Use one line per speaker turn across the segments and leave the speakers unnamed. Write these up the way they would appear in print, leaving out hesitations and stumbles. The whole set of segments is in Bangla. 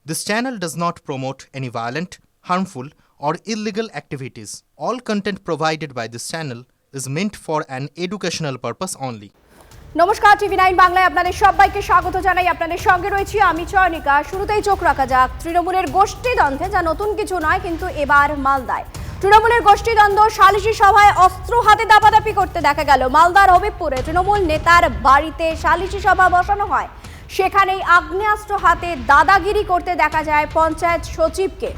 This channel does not promote any violent, harmful, or illegal activities. All content provided by this channel is meant for an educational purpose only.
নমস্কার, টিভি9 বাংলায় আপনাদের সবাইকে স্বাগত জানাই। আপনাদের সঙ্গে রয়েছি আমি চয়নিকা। শুরুতেই চোখ রাখা যাক তৃণমূলের গোষ্ঠীদ্বন্দ্বে, যা নতুন কিছু নয়, কিন্তু এবার মালদায় তৃণমূলের গোষ্ঠীদ্বন্দ্ব সালিশি সভায় অস্ত্র হাতে দাপাদাপি করতে দেখা গেল। মালদার হবিবপুরে তৃণমূল নেতার বাড়িতে সালিশি সভা বসানো হয়, সেখানেই আগ্নেয়াস্ত্র হাতে দাদাগিরি করতে দেখা যায় পঞ্চায়েত সচিবকে।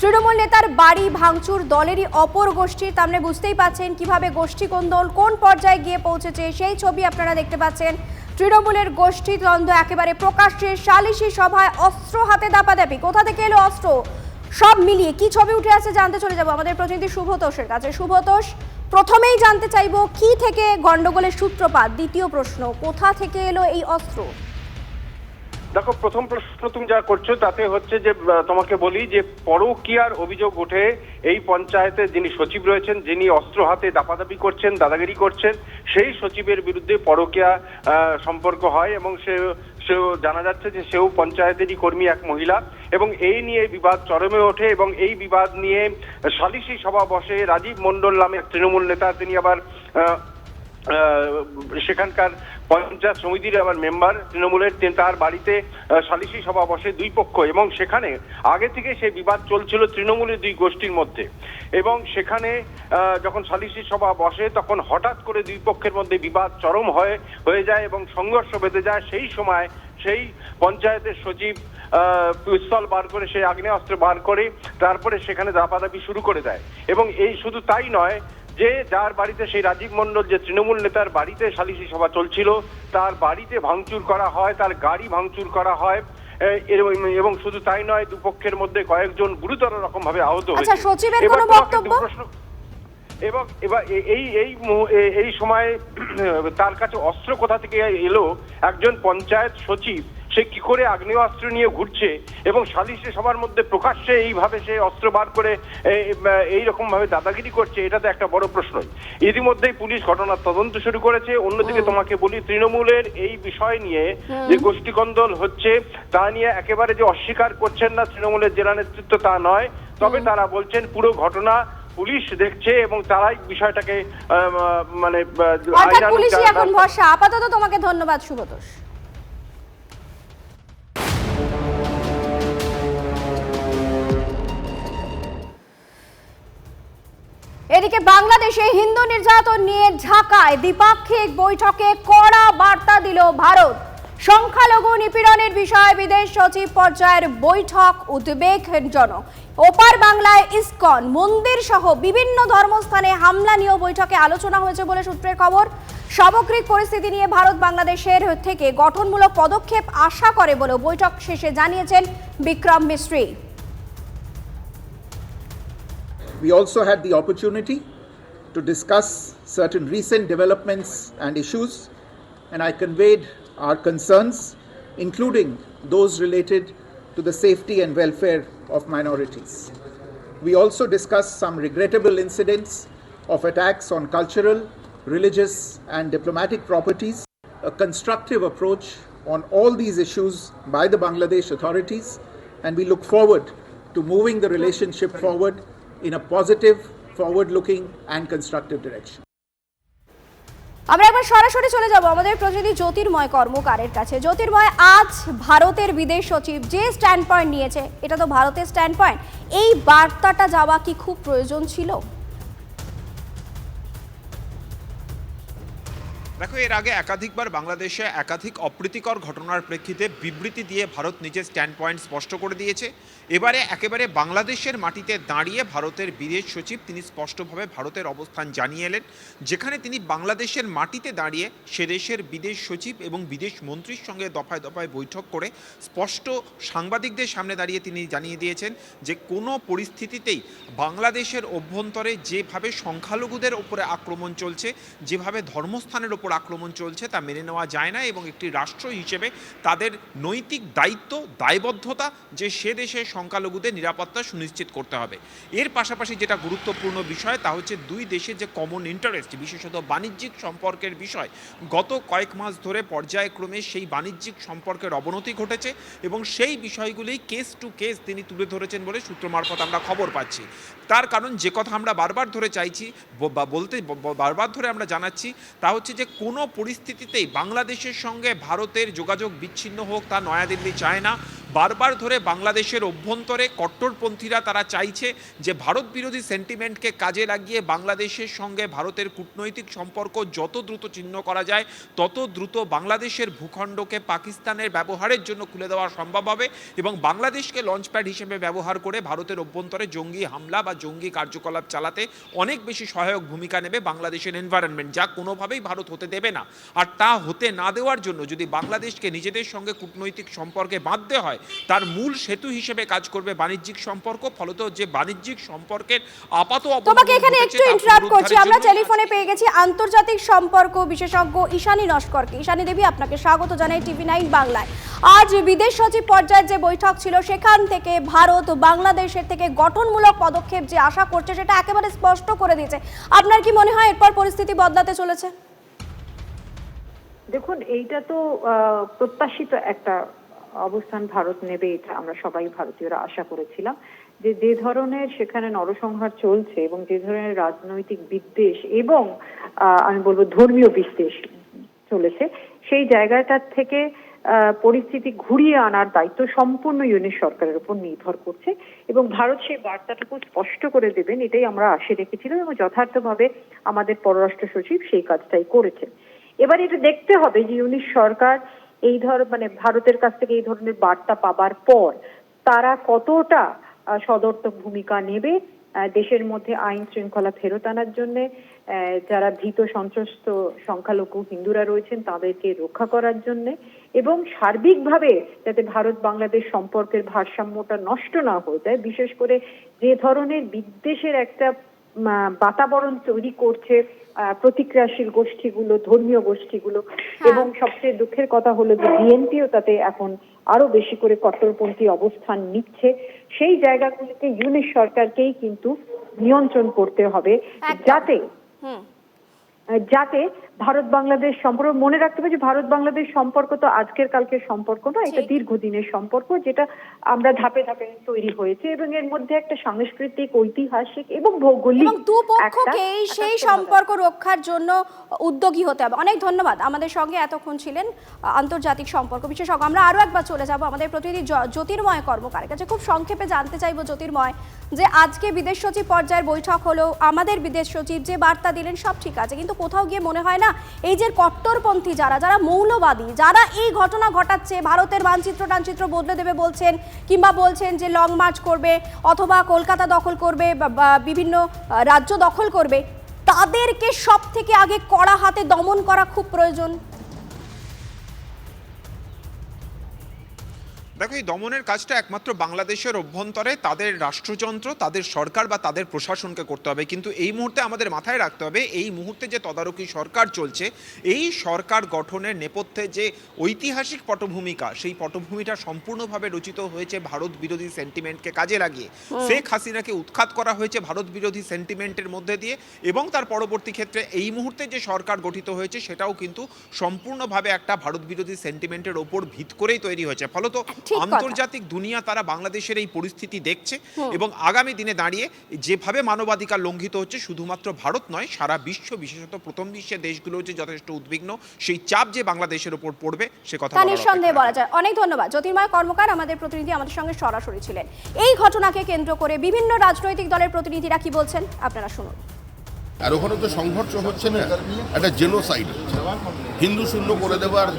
তৃণমূল নেতার বাড়ি ভাঙচুর দলেরই অপর গোষ্ঠীর। তামনে বুঝতেই পাচ্ছেন কিভাবে গোষ্ঠী কোন্দল কোন পর্যায়ে গিয়ে পৌঁছেছে, সেই ছবি আপনারা দেখতে পাচ্ছেন। তৃণমূলের গোষ্ঠীদ্বন্দ্ব একেবারে প্রকাশ্যে, সালিশি সভায় অস্ত্র হাতে দাপাদাপি। কোথা থেকে এলো অস্ত্র, সব মিলিয়ে কি ছবি উঠে আসছে জানতে চলে যাব আমাদের প্রতিনিধি শুভতোষের কাছে। শুভতোষ, প্রথমেই জানতে চাইবো কি থেকে গন্ডগোলের সূত্রপাত, দ্বিতীয় প্রশ্ন কোথা থেকে এলো এই অস্ত্র?
দেখো, প্রথম প্রশ্ন তুমি যা করছো তাতে হচ্ছে যে তোমাকে বলি যে পরকীয়ার অভিযোগ ওঠে এই পঞ্চায়েতে। যিনি সচিব রয়েছেন, যিনি অস্ত্র হাতে দাপাদাপি করছেন, দাদাগিরি করছেন, সেই সচিবের বিরুদ্ধে পরকীয়া সম্পর্ক হয় এবং সেও জানা যাচ্ছে যে সেও পঞ্চায়েতেরই কর্মী, এক মহিলা। এবং এই নিয়ে বিবাদ চরমে ওঠে এবং এই বিবাদ নিয়ে সালিশি সভা বসে। রাজীব মণ্ডল নামে তৃণমূল নেতা, তিনি আবার সেখানকার পঞ্চায়েত সমিতির আবার মেম্বার তৃণমূলের। তার বাড়িতে সালিশি সভা বসে দুই পক্ষ, এবং সেখানে আগে থেকে সেই বিবাদ চলছিল তৃণমূলের দুই গোষ্ঠীর মধ্যে। এবং সেখানে যখন সালিশি সভা বসে তখন হঠাৎ করে দুই পক্ষের মধ্যে বিবাদ চরম হয়ে যায় এবং সংঘর্ষ বেঁধে যায়। সেই সময় সেই পঞ্চায়েতের সচিব পিস্তল বার করে, সেই আগ্নেয়াস্ত্র বার করে, তারপরে সেখানে দাপাদাপি শুরু করে দেয়। এবং এই শুধু তাই নয়, যে যার বাড়িতে, সেই রাজীব মণ্ডল যে তৃণমূল নেতার বাড়িতে সালিশি সভা চলছিল, তার বাড়িতে ভাঙচুর করা হয়, তার গাড়ি ভাঙচুর করা হয়। এবং শুধু তাই নয়, দুপক্ষের মধ্যে কয়েকজন গুরুতর রকম ভাবে আহত হয়েছে। এবং এবার এই সময় তার কাছে অস্ত্র কোথা থেকে এলো? একজন পঞ্চায়েত সচিব সে কি করে আগ্নেয়াস্ত্র নিয়ে ঘুরছে এবং সালিশি সভার মধ্যে প্রকাশ্যে এইভাবে সে অস্ত্র বার করে এইরকম ভাবে দাদাগিরি করছে? এটা তো একটা বড় প্রশ্ন। ইতিমধ্যেই পুলিশ ঘটনার তদন্ত শুরু করেছে। অন্যদিকে তোমাকে বলি, তৃণমূলের এই বিষয় নিয়ে যে গোষ্ঠীকন্দল হচ্ছে তা নিয়ে একেবারে যে অস্বীকার করছেন না তৃণমূলের জেলা নেতৃত্ব, তা নয়। তবে তারা বলছেন পুরো ঘটনা পুলিশ দেখছে এবং তারাই বিষয়টাকে মানে
পুলিশই এখন ভরসা। আপাতত তোমাকে ধন্যবাদ শুভতোষ। এদিকে বাংলাদেশে হিন্দু নির্যাতন নিয়ে ঢাকায় দ্বিপাক্ষিক বৈঠকে কড়া বার্তা দিল ভারত। সংখ্যালঘু নিপীড়নের বিষয়ে বিদেশ সচিব পর্যায়ের বৈঠক উদ্বেগজনক। ওপার বাংলায় ইসকন মন্দির সহ বিভিন্ন ধর্মস্থানে হামলা নিয়েও বৈঠকে আলোচনা হয়েছে বলে সূত্রের খবর। সামগ্রিক পরিস্থিতি নিয়ে ভারত বাংলাদেশের থেকে গঠনমূলক পদক্ষেপ আশা করে বলে বৈঠক শেষে জানিয়েছেন বিক্রম মিস্ত্রি।
We also had the opportunity to discuss certain recent developments and issues, and I conveyed our concerns, including those related to the safety and welfare of minorities. We also discussed some regrettable incidents of attacks on cultural, religious, and diplomatic properties, a constructive approach on all these issues by the Bangladesh authorities, and we look forward to moving the relationship forward in a positive, forward-looking and constructive direction.
আমরা একবার সরাসরি চলে যাব আমাদের প্রতিনিধি জ্যোতির্ময় কর্মকারের কাছে। জ্যোতির্ময়, আজ ভারতের বিদেশ সচিব যে স্ট্যান্ড পয়েন্ট নিয়েছে, এটা তো ভারতের স্ট্যান্ড পয়েন্ট, এই বার্তাটা যাওয়া কি খুব প্রয়োজন ছিল?
দেখো, এর আগে একাধিকবার বাংলাদেশে একাধিক অপ্রীতিকর ঘটনার প্রেক্ষিতে বিবৃতি দিয়ে ভারত নিজের স্ট্যান্ড পয়েন্ট স্পষ্ট করে দিয়েছে। এবারে একেবারে বাংলাদেশের মাটিতে দাঁড়িয়ে ভারতের বিদেশ সচিব তিনি স্পষ্টভাবে ভারতের অবস্থান জানিয়ে এলেন, যেখানে তিনি বাংলাদেশের মাটিতে দাঁড়িয়ে সে দেশের বিদেশ সচিব এবং বিদেশ মন্ত্রীর সঙ্গে দফায় দফায় বৈঠক করে স্পষ্ট সাংবাদিকদের সামনে দাঁড়িয়ে তিনি জানিয়ে দিয়েছেন যে কোনো পরিস্থিতিতেই বাংলাদেশের অভ্যন্তরে যেভাবে সংখ্যালঘুদের ওপরে আক্রমণ চলছে, যেভাবে ধর্মস্থানের ওপর আক্রমণ চলছে তা মেনে নেওয়া যায় না, এবং একটি রাষ্ট্র হিসেবে তাদের নৈতিক দায়িত্ব, দায়বদ্ধতা যে সে দেশে সংখ্যালঘুদের নিরাপত্তা সুনিশ্চিত করতে হবে। এর পাশাপাশি যেটা গুরুত্বপূর্ণ বিষয় তা হচ্ছে দুই দেশের যে কমন ইন্টারেস্ট, বিশেষত বাণিজ্যিক সম্পর্কের বিষয়, গত কয়েক মাস ধরে পর্যায়ক্রমে সেই বাণিজ্যিক সম্পর্কের অবনতি ঘটেছে এবং সেই বিষয়গুলি কেস টু কেস তিনি তুলে ধরেছেন বলে সূত্র মারফত আমরা খবর পাচ্ছি। তার কারণ যে কথা আমরা বারবার ধরে চাইছি বা বারবার ধরে আমরা জানাচ্ছি তা হচ্ছে যে কোনো পরিস্থিতিতেই বাংলাদেশের সঙ্গে ভারতের যোগাযোগ বিচ্ছিন্ন হোক তা নয়াদিল্লি চায় না। বারবার ধরে বাংলাদেশের অভ্যন্তরে কট্টরপন্থীরা তারা চাইছে যে ভারত বিরোধী সেন্টিমেন্টকে কাজে লাগিয়ে বাংলাদেশের সঙ্গে ভারতের কূটনৈতিক সম্পর্ক যত দ্রুত ছিন্ন করা যায় তত দ্রুত বাংলাদেশের ভূখণ্ডকে পাকিস্তানের ব্যবহারের জন্য খুলে দেওয়া সম্ভব হবে এবং বাংলাদেশকে লঞ্চপ্যাড হিসেবে ব্যবহার করে ভারতের অভ্যন্তরে জঙ্গি হামলা বা জঙ্গি কার্যকলাপ চালাতে অনেক বেশি সহায়ক ভূমিকা নেবে বাংলাদেশের এনভায়রনমেন্ট, যা কোনোভাবেই ভারত হতে দেবে না। আর তা হতে না দেওয়ার জন্য যদি বাংলাদেশকে নিজেদের সঙ্গে কূটনৈতিক সম্পর্কে বাঁধতে হয়, তার মূল সেতু হিসেবে কাজ করবে বাণিজ্যিক সম্পর্ক। ফলত যে বাণিজ্যিক সম্পর্কের আপাত
তোমাকে এখানে একটু ইন্টারাপ্ট করছি, আমরা টেলিফোনে পেয়ে গেছি আন্তর্জাতিক সম্পর্ক বিশেষজ্ঞ ঈশানী নস্করকে। ঈশানী দেবী, আপনাকে স্বাগত জানাই TV9 বাংলায়। আজ বিদেশ সচিব পর্যায়ের যে বৈঠক ছিল সেখান থেকে ভারত বাংলাদেশের থেকে গঠনমূলক পদক্ষেপ যে আশা করছে সেটা একেবারে স্পষ্ট করে দিয়েছে। আপনার কি মনে হয় এরপর পরিস্থিতি বদলাতে চলেছে?
দেখুন, এইটা তো প্রত্যাশিত একটা অবস্থান ভারত নেবে, এটা আমরা সবাই ভারতীয়রা আশা করেছিলাম। যে ধরনের সেখানে নরসংহার চলছে এবং যে ধরনের রাজনৈতিক বিদ্বেষ এবং আমি বলবো ধর্মীয় বিদ্বেষ চলেছে, সেই জায়গাটার থেকে পরিস্থিতি ঘুরিয়ে আনার দায়িত্ব সম্পূর্ণ ইউনিট সরকারের উপর নির্ভর করছে এবং ভারত সেই বার্তাটুকু স্পষ্ট করে দেবেন এটাই আমরা আশা রেখেছিলাম এবং যথার্থভাবে আমাদের পররাষ্ট্র সচিব সেই কাজটাই করেছেন। এবার এটা দেখতে হবে যে ইউনিট সরকার এই মানে ভারতের কাছ থেকে এই ধরনের বার্তা পাবার পর তারা কতটা সদর্থক ভূমিকা নেবে দেশের মধ্যে আইন শৃঙ্খলা ফেরত আনার জন্য, যারা ভীত সন্ত্রস্ত সংখ্যালঘু হিন্দুরা রয়েছেন তাদেরকে রক্ষা করার জন্য এবং সার্বিকভাবে যাতে ভারত বাংলাদেশ সম্পর্কের ভারসাম্যটা নষ্ট না হয়ে যায়। বিশেষ করে যে ধরনের বিদ্বেষের একটা বাতাবরণ তৈরি করছে প্রতিক্রিয়াশীল গোষ্ঠীগুলো, ধর্মীয় গোষ্ঠীগুলো, এবং সবচেয়ে দুঃখের কথা হলো যে বিএনপিও তাতে এখন আরো বেশি করে কট্টরপন্থী অবস্থান নিচ্ছে। সেই জায়গাগুলিতে ইউনিট সরকারকেই কিন্তু নিয়ন্ত্রণ করতে হবে যাতে ভারত বাংলাদেশ সম্পর্ক, মনে রাখতে হবে যে ভারত বাংলাদেশ সম্পর্ক তো আজকের কালকের সম্পর্ক না, এটা দীর্ঘদিনের সম্পর্ক যেটা আমরা ধাপে ধাপে তৈরি হয়েছে এবং এর মধ্যে একটা সাংস্কৃতিক, ঐতিহাসিক এবং ভৌগোলিক
দুপক্ষকেই সেই সম্পর্ক রক্ষার জন্য উদ্যোগী হতে হবে। অনেক ধন্যবাদ। আমাদের সঙ্গে এতক্ষণ ছিলেন আন্তর্জাতিক সম্পর্ক বিশেষজ্ঞ। আমরা আরো একবার চলে যাব আমাদের প্রতিনিধি জ্যোতির্ময় কর্মকারের কাছে। খুব সংক্ষেপে জানতে চাইবো জ্যোতির্ময়, যে আজকে বিদেশ সচিব পর্যায়ের বৈঠক হলো, আমাদের বিদেশ সচিব যে বার্তা দিলেন সব ঠিক আছে, কিন্তু কোথাও গিয়ে মনে হয় না এই যে কট্টরপন্থী যারা মৌলবাদী, যারা এই ঘটনা ঘটাচ্ছে, ভারতের মানচিত্র বদলে দেবে বলছেন, কিংবা বলছেন যে লং মার্চ করবে অথবা কলকাতা দখল করবে বা বিভিন্ন রাজ্য দখল করবে, তাদেরকে সব থেকে আগে কড়া হাতে দমন করা খুব প্রয়োজন।
দেখো, এই দমনের কাজটা একমাত্র বাংলাদেশের অভ্যন্তরে তাদের রাষ্ট্রযন্ত্র, তাদের সরকার বা তাদের প্রশাসনকে করতে হবে। কিন্তু এই মুহূর্তে আমাদের মাথায় রাখতে হবে, এই মুহূর্তে যে তদারকি সরকার চলছে, এই সরকার গঠনের নেপথ্যে যে ঐতিহাসিক পটভূমিকা, সেই পটভূমিটা সম্পূর্ণভাবে রচিত হয়েছে ভারত বিরোধী সেন্টিমেন্টকে কাজে লাগিয়ে। শেখ হাসিনাকে উৎখাত করা হয়েছে ভারত বিরোধী সেন্টিমেন্টের মধ্যে দিয়ে এবং তার পরবর্তী ক্ষেত্রে এই মুহূর্তে যে সরকার গঠিত হয়েছে সেটাও কিন্তু সম্পূর্ণভাবে একটা ভারত বিরোধী সেন্টিমেন্টের ওপর ভিত করেই তৈরি হয়েছে। ফলত আন্তর্জাতিক দুনিয়া তারা বাংলাদেশের এই পরিস্থিতি দেখছে এবং আগামী দিনে দাঁড়িয়ে যেভাবে মানবাধিকার লঙ্ঘিত হচ্ছে, শুধুমাত্র ভারত নয়, সারা বিশ্ব, বিশেষত প্রথম বিশ্বের দেশগুলো হচ্ছে যথেষ্ট উদ্বিগ্ন। সেই চাপ যে বাংলাদেশের উপর পড়বে সে কথা
নিঃসন্দেহে বলা যায়। অনেক ধন্যবাদ। জ্যোতির্ময় কর্মকার আমাদের প্রতিনিধি আমাদের সঙ্গে সরাসরি ছিলেন। এই ঘটনাকে কেন্দ্র করে বিভিন্ন রাজনৈতিক দলের প্রতিনিধিরা কি বলছেন আপনারা শুনুন।
আর ওখানে তো সংঘর্ষ হচ্ছে না, একটা জেনোসাইড হচ্ছে, হিন্দু শূন্য করে দেওয়ার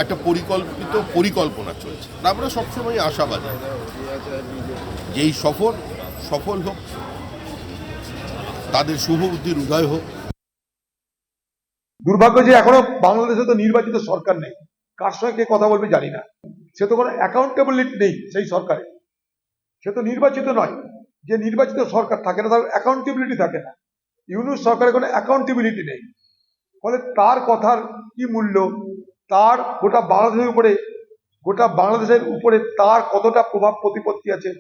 একটা পরিকল্পনা চলছে। আমরা সবসময় আশাবাদী যেই সফল হোক, তাদের শুভ বুদ্ধির উদয় হোক।
দুর্ভাগ্য যে এখনো বাংলাদেশে তো নির্বাচিত সরকার নেই, কার সঙ্গে কে কথা বলবে জানি না। সে তো কোনো অ্যাকাউন্টেবিলিটি নেই সেই সরকারে, সে তো নির্বাচিত নয়। যে নির্বাচিত সরকার থাকে না তার অ্যাকাউন্টেবিলিটি থাকে না। ইউনূস সরকারের কোনো অ্যাকাউন্টেবিলিটি নেই। ফলে তার কথার কি মূল্য, তার গোটা বাংলাদেশের উপরে তার কতটা প্রভাব প্রতিপত্তি আছে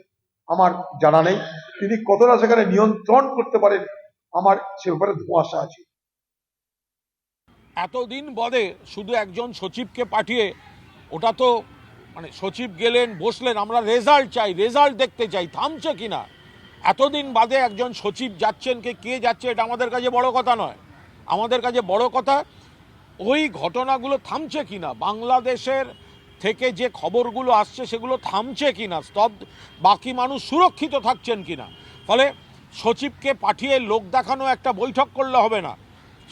আমার জানা নেই। তিনি কতটা সেখানে নিয়ন্ত্রণ করতে পারেন আমার সে ব্যাপারে ধোঁয়াশা আছে।
এতদিন বাদে শুধু একজন সচিবকে পাঠিয়ে, ওটা তো মানে সচিব গেলেন বসলেন, আমরা রেজাল্ট চাই, রেজাল্ট দেখতে চাই, থামছে কিনা। এতদিন বাদে একজন সচিব যাচ্ছেন, কে যাচ্ছে এটা আমাদের কাছে বড় কথা নয়। আমাদের কাছে বড় কথা ওই ঘটনাগুলো থামছে কিনা, বাংলাদেশের থেকে যে খবরগুলো আসছে সেগুলো থামছে কিনা, বাকি মানুষ সুরক্ষিত থাকছেন কিনা। ফলে সচিবকে পাঠিয়ে লোক দেখানো একটা বৈঠক করলে হবে না,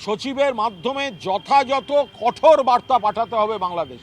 সচিবের মাধ্যমে যথাযথ কঠোর বার্তা পাঠাতে হবে বাংলাদেশ।